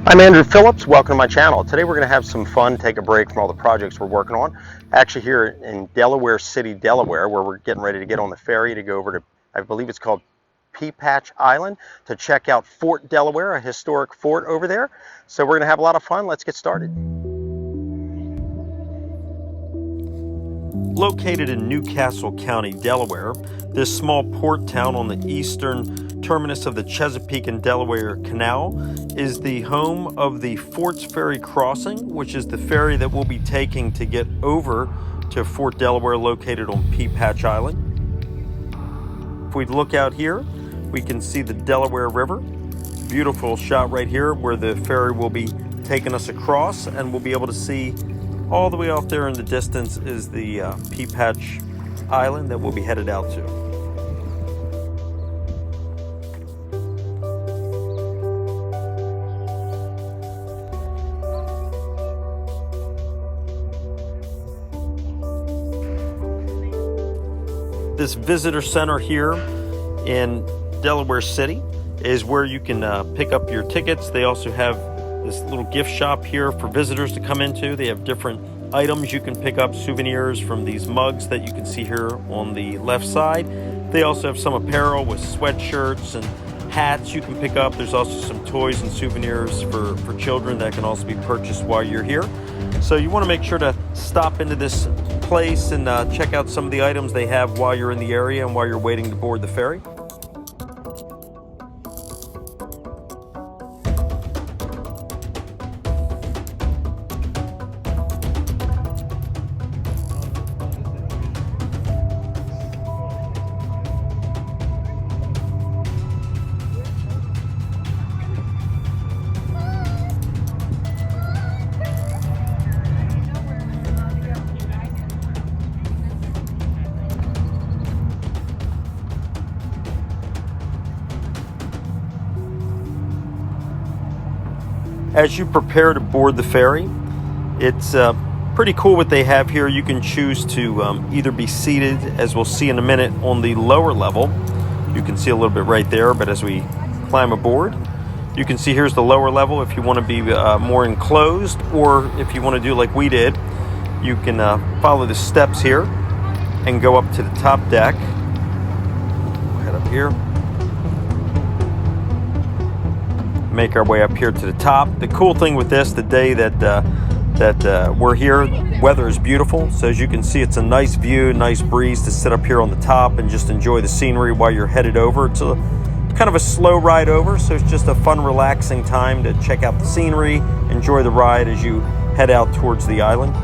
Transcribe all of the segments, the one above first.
I'm Andrew Phillips. Welcome to my channel. Today we're going to have some fun, take a break from all the projects we're working on. Actually here in Delaware City, Delaware, where we're getting ready to get on the ferry to go over to, I believe it's called Pea Patch Island, to check out Fort Delaware, a historic fort over there. So we're going to have a lot of fun. Let's get started. Located in Newcastle County, Delaware, this small port town on the eastern terminus of the Chesapeake and Delaware Canal is the home of the Fort's Ferry crossing, which is the ferry that we'll be taking to get over to Fort Delaware, located on Pea Patch Island. If we look out here, we can see the Delaware River. Beautiful shot right here where the ferry will be taking us across, and we'll be able to see all the way off there in the distance is the Pea Patch Island that we'll be headed out to. This visitor center here in Delaware City is where you can pick up your tickets. They also have this little gift shop here for visitors to come into. They have different items you can pick up, souvenirs from these mugs that you can see here on the left side. They also have some apparel with sweatshirts and hats you can pick up. There's also some toys and souvenirs for children that can also be purchased while you're here. So you want to make sure to stop into this place and check out some of the items they have while you're in the area and while you're waiting to board the ferry. As you prepare to board the ferry, it's pretty cool what they have here. You can choose to either be seated, as we'll see in a minute, on the lower level. You can see a little bit right there, but as we climb aboard, you can see here's the lower level if you want to be more enclosed, or if you want to do like we did, you can follow the steps here and go up to the top deck. We'll head up here. Make our way up here to the top. The cool thing with this, the day that we're here, weather is beautiful. So as you can see, it's a nice view, nice breeze to sit up here on the top and just enjoy the scenery while you're headed over. It's a kind of a slow ride over, so it's just a fun, relaxing time to check out the scenery, enjoy the ride as you head out towards the island.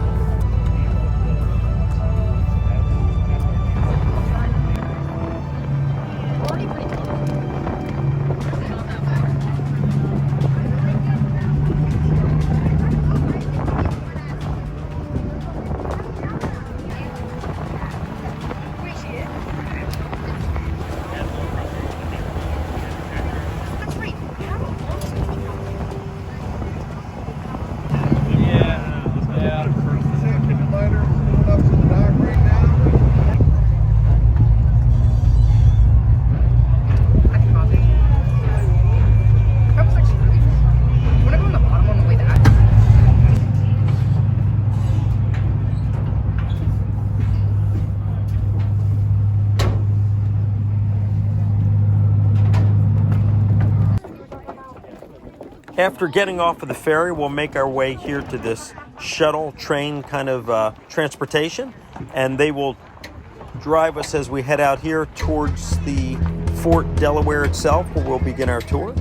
After getting off of the ferry, we'll make our way here to this shuttle train kind of transportation, and they will drive us as we head out here towards the Fort Delaware itself, where we'll begin our tour.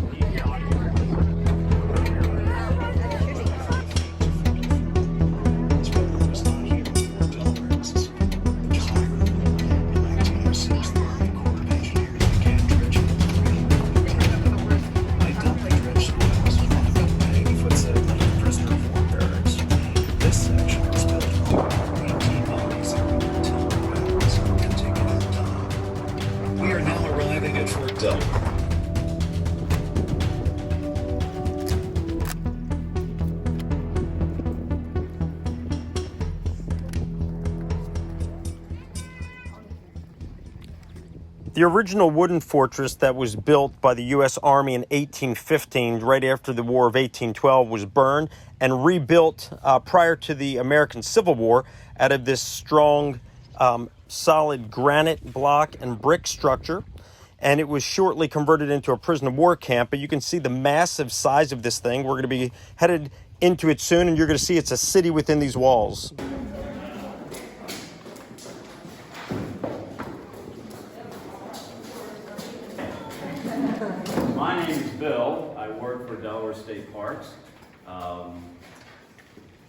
The original wooden fortress that was built by the U.S. Army in 1815, right after the War of 1812, was burned and rebuilt prior to the American Civil War out of this strong, solid granite block and brick structure. And it was shortly converted into a prisoner of war camp. But you can see the massive size of this thing. We're going to be headed into it soon, and you're going to see it's a city within these walls. My name is Bill. I work for Delaware State Parks.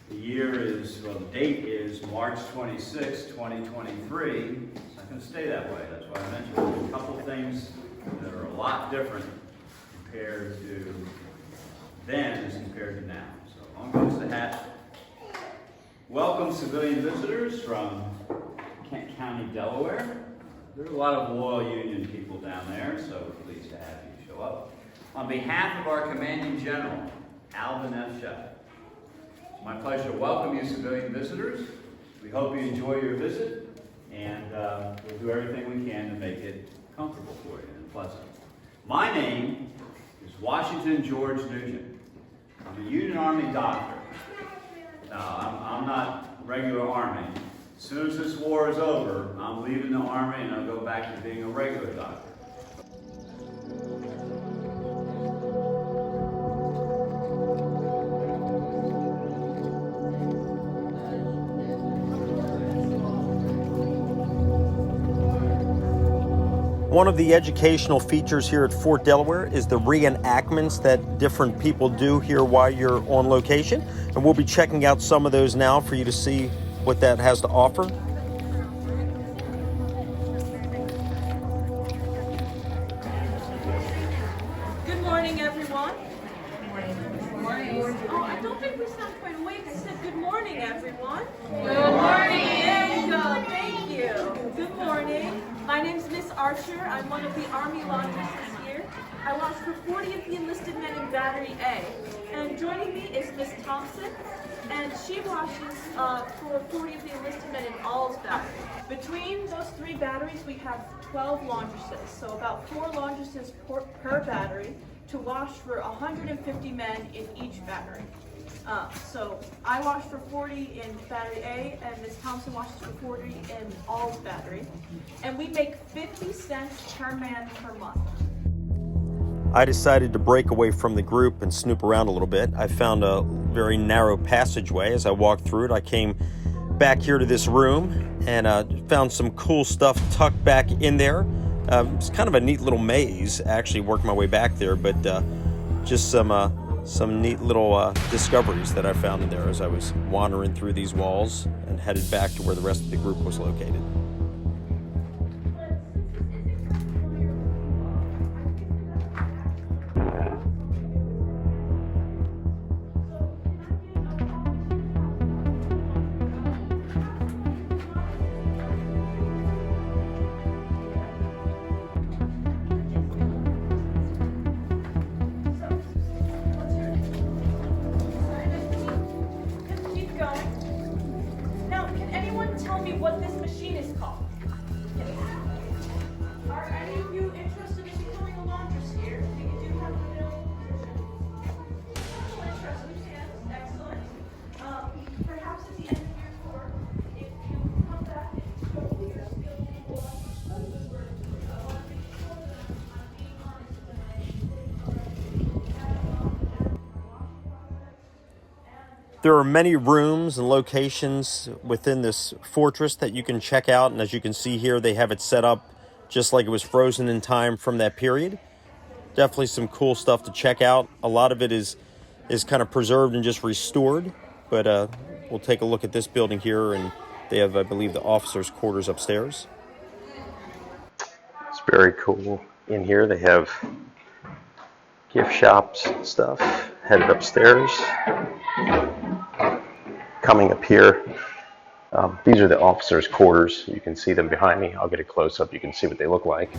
The date is March 26, 2023. It's not going to stay that way. That's why I mentioned there's a couple things that are a lot different compared to then as compared to now. So on goes the hat. Welcome civilian visitors from Kent County, Delaware. There are a lot of loyal Union people down there, so we're pleased to have you show up. On behalf of our commanding general, Alvin F. Shuttle, it's my pleasure to welcome you civilian visitors. We hope you enjoy your visit, and we'll do everything we can to make it comfortable for you and pleasant. My name is Washington George Nugent. I'm a Union Army doctor. Now, I'm not regular Army. As soon as this war is over, I'm leaving the Army and I'll go back to being a regular doctor. One of the educational features here at Fort Delaware is the reenactments that different people do here while you're on location. And we'll be checking out some of those now for you to see what that has to offer. Good morning, everyone. Good morning. Oh, I don't think we sound quite awake. I said good morning, everyone. Good morning. There you go. Thank you. Good morning. My name is Miss Archer. I'm one of the Army laundresses here. I watch for 40 of the enlisted men in Battery A. And joining me is Miss Thompson, and she washes for 40 of the enlisted men in All's battery. Between those three batteries, we have 12 laundresses, so about 4 laundresses per battery to wash for 150 men in each battery. So I wash for 40 in Battery A, and Ms. Thompson washes for 40 in All's battery. And we make 50 cents per man per month. I decided to break away from the group and snoop around a little bit. I found a very narrow passageway. As I walked through it, I came back here to this room and found some cool stuff tucked back in there. It's kind of a neat little maze, actually, working my way back there, but just some neat little discoveries that I found in there as I was wandering through these walls and headed back to where the rest of the group was located. Keep going. Now, can anyone tell me what this machine is called? Yes. Are any of you interested in becoming a laundress here? You do have the available position. Interested, yes, excellent. Perhaps at the end of your tour, if you come back and show me your skills before I want to make sure that I'm being honest with There are many rooms and locations within this fortress that you can check out, and as you can see here, they have it set up just like it was frozen in time from that period. Definitely some cool stuff to check out. A lot of it is kind of preserved and just restored, but we'll take a look at this building here, and they have, I believe, the officers' quarters upstairs. It's very cool. In here they have gift shops and stuff. Headed upstairs. Coming up here, these are the officers' quarters. You can see them behind me. I'll get a close-up. You can see what they look like.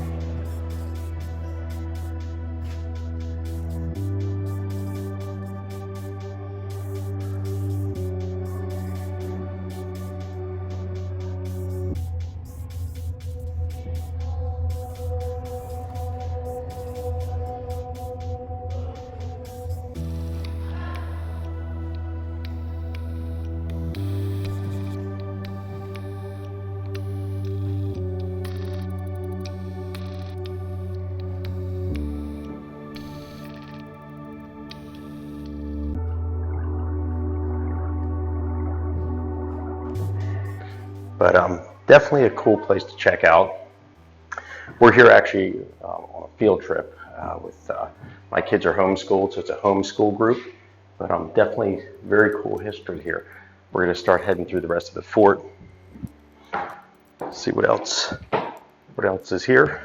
But definitely a cool place to check out. We're here actually on a field trip with my kids are homeschooled, so it's a homeschool group. But definitely very cool history here. We're going to start heading through the rest of the fort. See what else is here.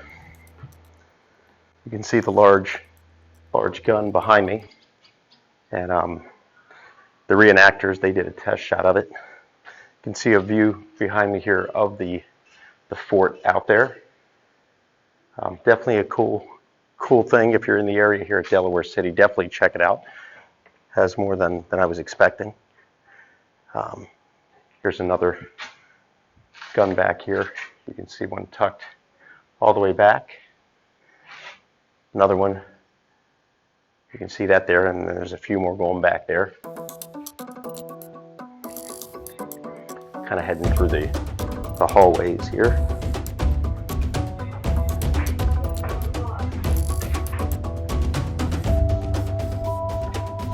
You can see the large gun behind me, and the reenactors, they did a test shot of it. You can see a view behind me here of the fort out there. Definitely a cool thing. If you're in the area here at Delaware City, definitely check it out. Has more than I was expecting. Here's another gun back here. You can see one tucked all the way back. Another one, you can see that there, and there's a few more going back there. Kind of heading through the hallways here.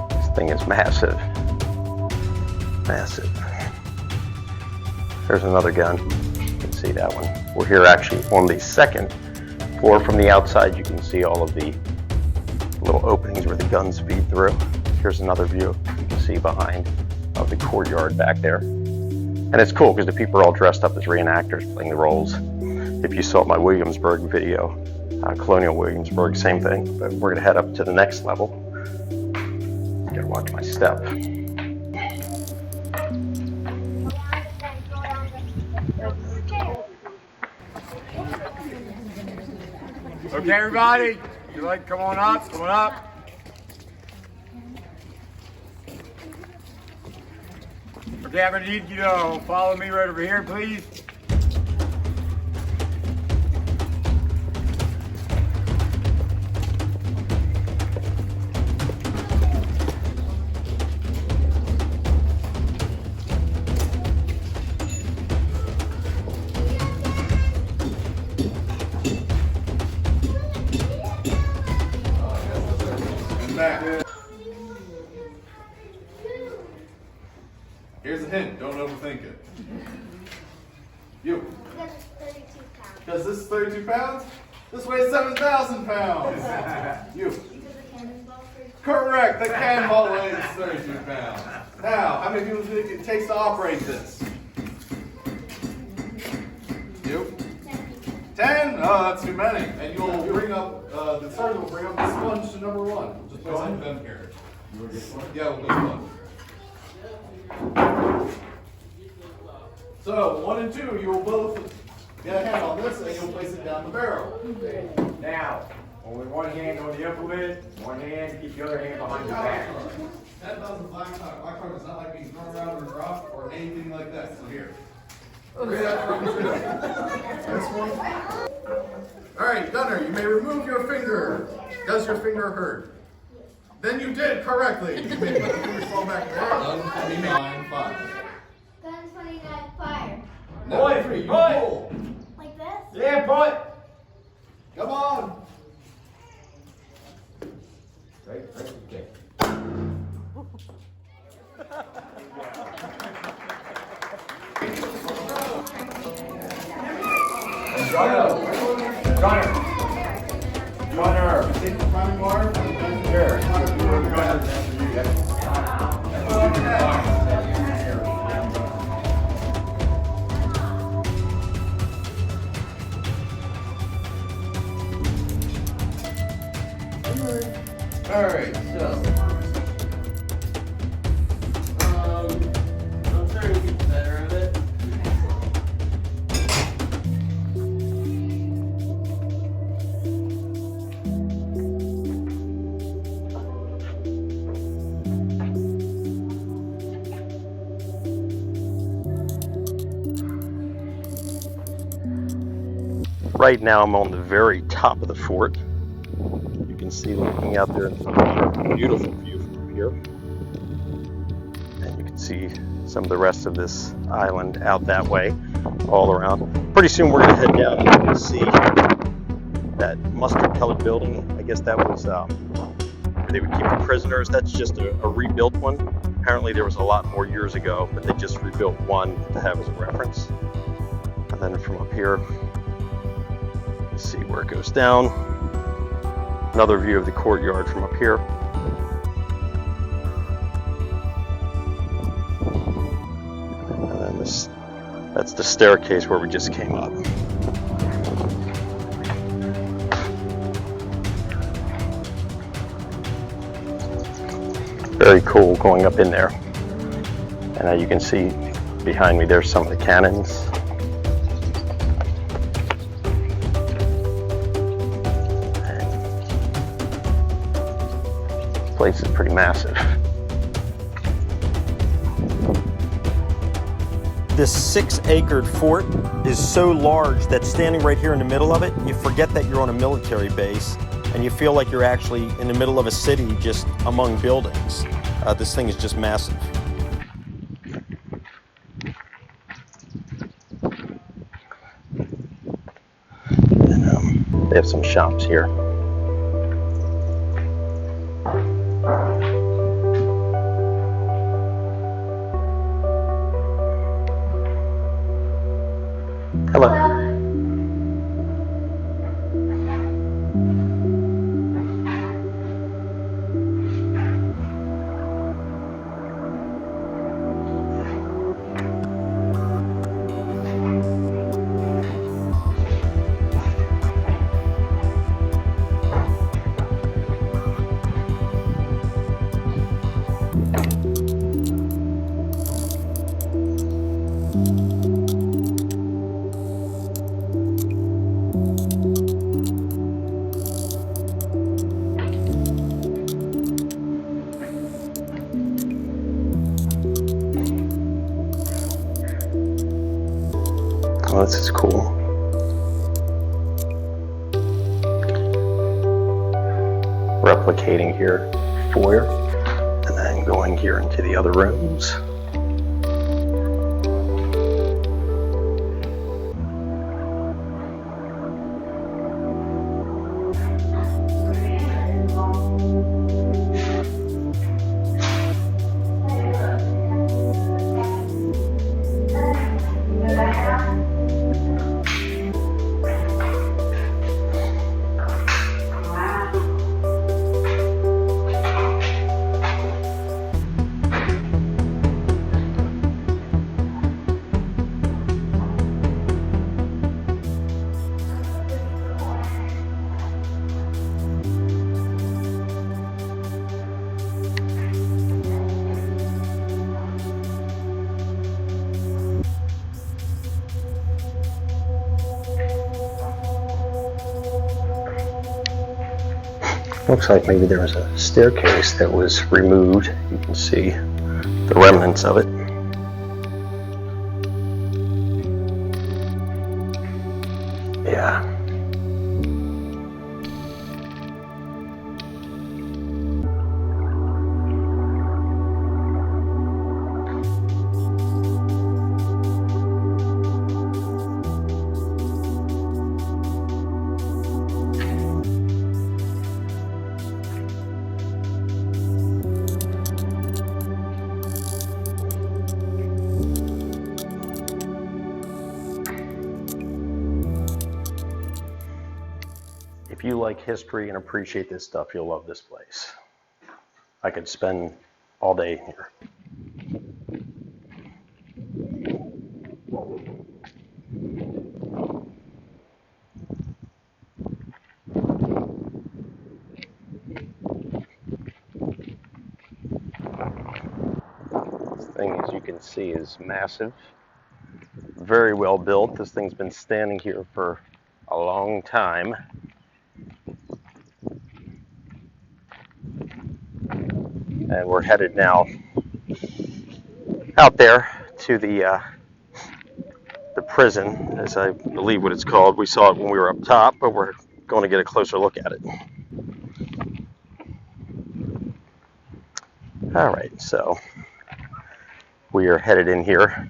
This thing is massive. Massive. There's another gun. You can see that one. We're here actually on the second floor. From the outside, you can see all of the little openings where the guns feed through. Here's another view you can see behind of the courtyard back there. And it's cool because the people are all dressed up as reenactors playing the roles. If you saw my Williamsburg video, Colonial Williamsburg, same thing. But we're going to head up to the next level. Gotta watch my step. Okay, everybody, you like come on up, come on up. Okay, I'm gonna need you to follow me right over here, please. Here's a hint, don't overthink it. You. Because this is 32 pounds? This weighs 7,000 pounds. You. Correct, the cannonball weighs 32 pounds. Now, how many people do you think it takes to operate this? You. 10? Oh, that's too many. And you'll bring up, the sergeant will bring up the sponge to number 1. Just place it down here. Yeah, we'll go sponge. So, 1 and 2, you will both get a hand on this and you'll place it down the barrel. Now, only one hand on the implement, one hand, keep the other hand behind your back. That doesn't black card. Black card is not like being thrown around or dropped or anything like that. So here. This one. Alright, Gunner, you may remove your finger. Does your finger hurt? Then you did correctly. You may let the fingers fall back there. Gun 29, fire. Gun 29, fire. Number 3, you pull. Like this? Yeah, boy. Come on. Right, okay. Gunner. Take the priming bar. Here. Alright, so. I'm trying to get the better of it. Right now I'm on the very top of the fort. You can see looking out there in front of me, a beautiful view from here. And you can see some of the rest of this island out that way, all around. Pretty soon we're going to head down here and see that mustard-colored building. I guess that was where they would keep the prisoners. That's just a rebuilt one. Apparently there was a lot more years ago, but they just rebuilt one to have as a reference. And then from up here, see where it goes down. Another view of the courtyard from up here. And then that's the staircase where we just came up. Very cool going up in there. And you can see behind me there's some of the cannons. This place is pretty massive. This 6-acre fort is so large that standing right here in the middle of it, you forget that you're on a military base and you feel like you're actually in the middle of a city just among buildings. This thing is just massive. And, they have some shops here. Hello. Oh, this is cool. Replicating here, foyer, and then going here into the other rooms. Looks like maybe there was a staircase that was removed. You can see the remnants of it. Yeah. If you like history and appreciate this stuff, you'll love this place. I could spend all day here. This thing, as you can see, is massive. Very well built. This thing's been standing here for a long time. And we're headed now out there to the prison, as I believe what it's called. We saw it when we were up top, but we're going to get a closer look at it. All right, so we are headed in here.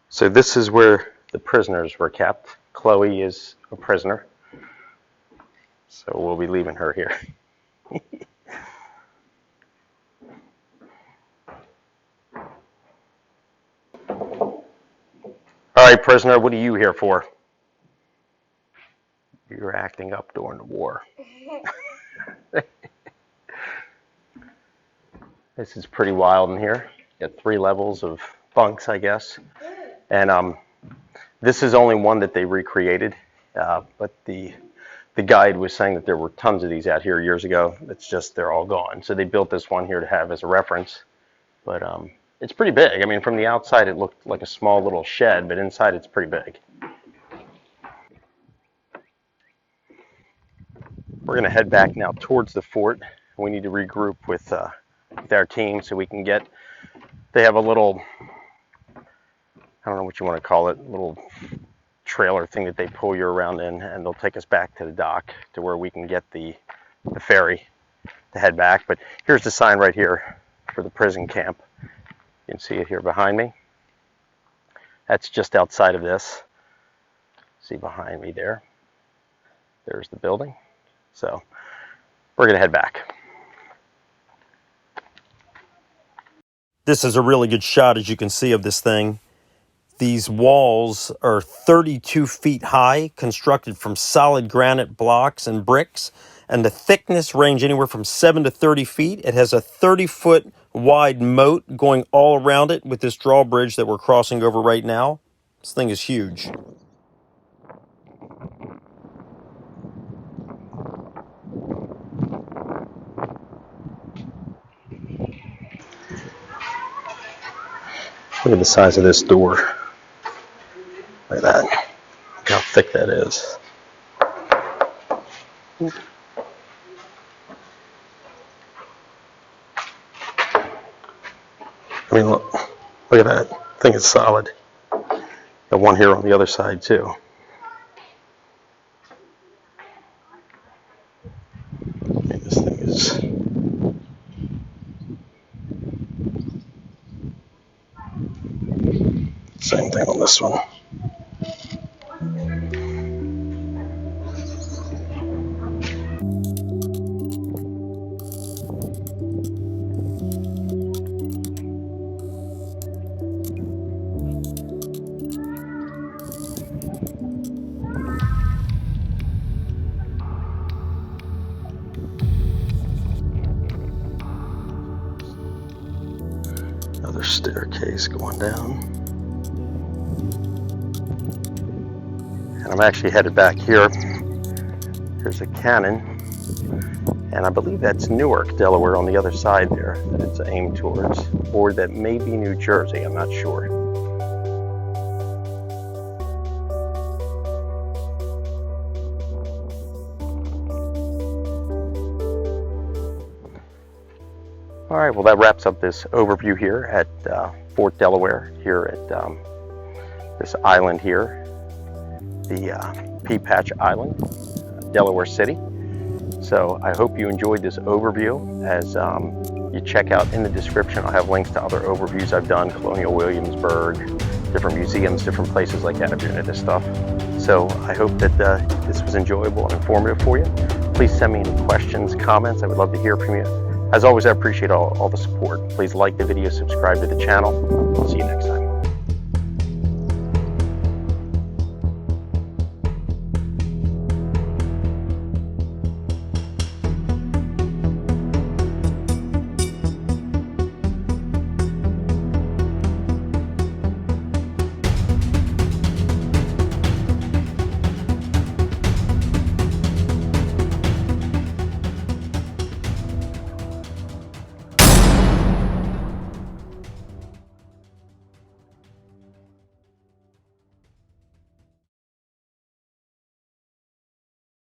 So this is where the prisoners were kept. Chloe is a prisoner, so we'll be leaving her here. All right, prisoner, what are you here for? You were acting up during the war. This is pretty wild in here. Got 3 levels of bunks, I guess. And this is only one that they recreated, but the guide was saying that there were tons of these out here years ago. It's just they're all gone. So they built this one here to have as a reference. But it's pretty big. I mean, from the outside it looked like a small little shed, but inside it's pretty big. We're going to head back now towards the fort. We need to regroup with our team so we can get, they have a little, I don't know what you want to call it, little trailer thing that they pull you around in, and they'll take us back to the dock to where we can get the ferry to head back. But here's the sign right here for the prison camp. You can see it here behind me. That's just outside of this. See behind me there. There's the building. So we're going to head back. This is a really good shot, as you can see, of this thing. These walls are 32 feet high, constructed from solid granite blocks and bricks, and the thickness range anywhere from 7 to 30 feet. It has a 30-foot wide moat going all around it with this drawbridge that we're crossing over right now. This thing is huge. Look at the size of this door. Look at that. Look how thick that is. I mean, look at that. I think it's solid. Got one here on the other side too. Okay, this thing is. Same thing on this one. Another staircase going down. And I'm actually headed back here. There's a cannon, and I believe that's Newark, Delaware on the other side there that it's aimed towards, or that may be New Jersey, I'm not sure. All right, well, that wraps up this overview here at Fort Delaware, here at this island here, the Pea Patch Island, Delaware City. So I hope you enjoyed this overview. As you check out in the description, I'll have links to other overviews I've done, Colonial Williamsburg, different museums, different places like that if you're into this stuff. So I hope that this was enjoyable and informative for you. Please send me any questions, comments. I would love to hear from you. As always, I appreciate all the support. Please like the video, subscribe to the channel. See you next time.